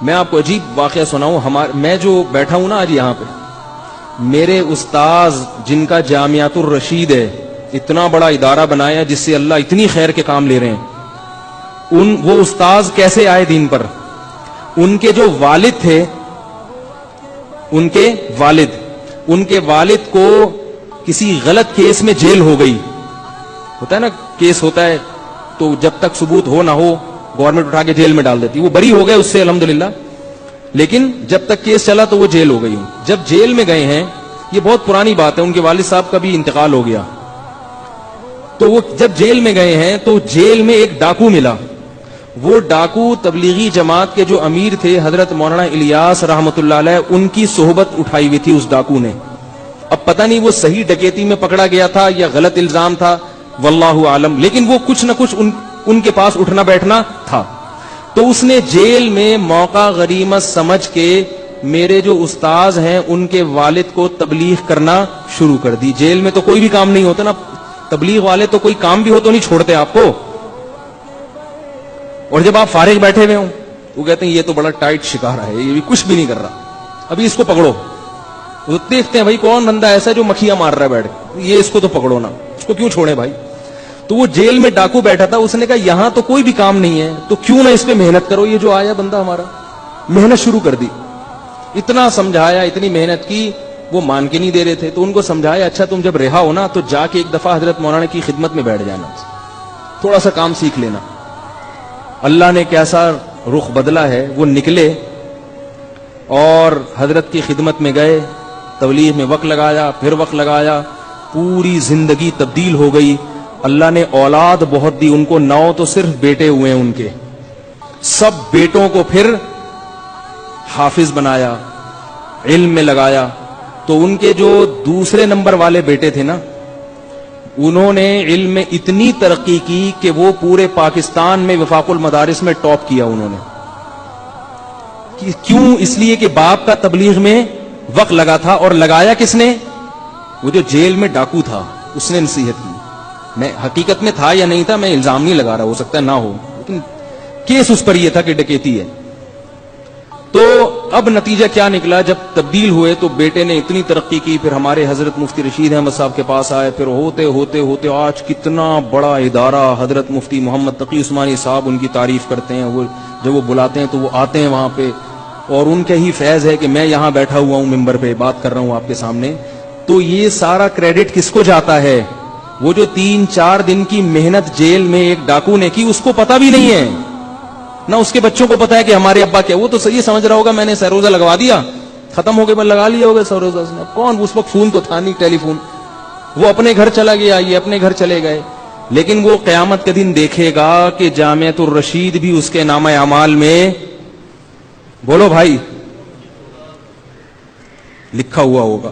میں آپ کو عجیب واقعہ سناؤں. میں جو بیٹھا ہوں نا آج یہاں پہ, میرے استاذ جن کا جامعۃ الرشید ہے, اتنا بڑا ادارہ بنایا جس سے اللہ اتنی خیر کے کام لے رہے ہیں, وہ استاذ کیسے آئے دین پر؟ ان کے جو والد تھے, ان کے والد کو کسی غلط کیس میں جیل ہو گئی. ہوتا ہے نا, کیس ہوتا ہے تو جب تک ثبوت ہو نہ ہو گورنمنٹ اٹھا کے جیل میں ڈال دیتی. وہ بری ہو گئے اس سے الحمدللہ, لیکن جب تک کیس چلا تو وہ جیل ہو گئی. جب جیل میں گئے ہیں, یہ بہت پرانی بات ہے, ان کے والد صاحب کا بھی انتقال ہو گیا, تو وہ جب جیل میں گئے ہیں تو جیل میں ایک ڈاکو ملا. وہ ڈاکو تبلیغی جماعت کے جو امیر تھے حضرت مولانا الیاس رحمت اللہ علیہ, ان کی صحبت اٹھائی ہوئی تھی اس ڈاکو نے. اب پتہ نہیں وہ صحیح ڈکیتی میں پکڑا گیا تھا یا غلط الزام تھا, واللہ عالم, لیکن وہ کچھ نہ کچھ ان کے پاس اٹھنا بیٹھنا تھا. تو اس نے جیل میں موقع غنیمت سمجھ کے میرے جو استاذ ہیں ان کے والد کو تبلیغ کرنا شروع کر دی. جیل میں تو کوئی بھی کام نہیں ہوتا نا, تبلیغ والے تو کوئی کام بھی ہو تو نہیں چھوڑتے آپ کو, اور جب آپ فارغ بیٹھے ہوئے ہوں وہ کہتے ہیں یہ تو بڑا ٹائٹ شکارا ہے, یہ بھی کچھ بھی نہیں کر رہا, ابھی اس کو پکڑو. وہ دیکھتے ہیں بھائی کون بندہ ایسا جو مکھیاں مار رہا ہے بیٹھ, یہ اس کو تو پکڑو نا, اس کو کیوں چھوڑے بھائی. تو وہ جیل میں ڈاکو بیٹھا تھا, اس نے کہا یہاں تو کوئی بھی کام نہیں ہے تو کیوں نہ اس پہ محنت کرو. یہ جو آیا بندہ ہمارا, محنت شروع کر دی. اتنا سمجھایا, اتنی محنت کی, وہ مان کے نہیں دے رہے تھے. تو ان کو سمجھایا اچھا تم جب رہا ہو نا تو جا کے ایک دفعہ حضرت مولانا کی خدمت میں بیٹھ جانا, تھوڑا سا کام سیکھ لینا. اللہ نے کیسا رخ بدلا ہے. وہ نکلے اور حضرت کی خدمت میں گئے, تبلیغ میں وقت لگایا, پھر وقت لگایا, پوری زندگی تبدیل ہو گئی. اللہ نے اولاد بہت دی ان کو, 9 تو صرف بیٹے ہوئے ہیں ان کے, سب بیٹوں کو پھر حافظ بنایا, علم میں لگایا. تو ان کے جو دوسرے نمبر والے بیٹے تھے نا, انہوں نے علم میں اتنی ترقی کی کہ وہ پورے پاکستان میں وفاق المدارس میں ٹاپ کیا انہوں نے. کیوں؟ اس لیے کہ باپ کا تبلیغ میں وقت لگا تھا. اور لگایا کس نے؟ وہ جو جیل میں ڈاکو تھا اس نے نصیحت کی. میں حقیقت میں تھا یا نہیں تھا میں الزام نہیں لگا رہا, ہو سکتا ہے نہ ہو, لیکن کیس اس پر یہ تھا کہ ڈکیتی ہے. تو اب نتیجہ کیا نکلا, جب تبدیل ہوئے تو بیٹے نے اتنی ترقی کی, پھر ہمارے حضرت مفتی رشید احمد صاحب کے پاس آئے, پھر ہوتے ہوتے ہوتے آج کتنا بڑا ادارہ. حضرت مفتی محمد تقی عثمانی صاحب ان کی تعریف کرتے ہیں, وہ جب وہ بلاتے ہیں تو وہ آتے ہیں وہاں پہ, اور ان کے ہی فیض ہے کہ میں یہاں بیٹھا ہوا ہوں ممبر پہ بات کر رہا ہوں آپ کے سامنے. تو یہ سارا کریڈٹ کس کو جاتا ہے؟ وہ جو 3-4 دن کی محنت جیل میں ایک ڈاکو نے کی, اس کو پتا بھی نہیں ہے, نہ اس کے بچوں کو پتا ہے کہ ہمارے ابا کیا. وہ تو صحیح سمجھ رہا ہوگا میں نے سروزہ لگوا دیا, ختم ہو گئے, بس لگا لیا ہوگا سروزہ. کون اس وقت فون تو تھا نہیں, ٹیلی فون. وہ اپنے گھر چلا گیا, یہ اپنے گھر چلے گئے. لیکن وہ قیامت کے دن دیکھے گا کہ جامعۃ الرشید بھی اس کے نامہ اعمال میں, بولو بھائی, لکھا ہوا ہوگا.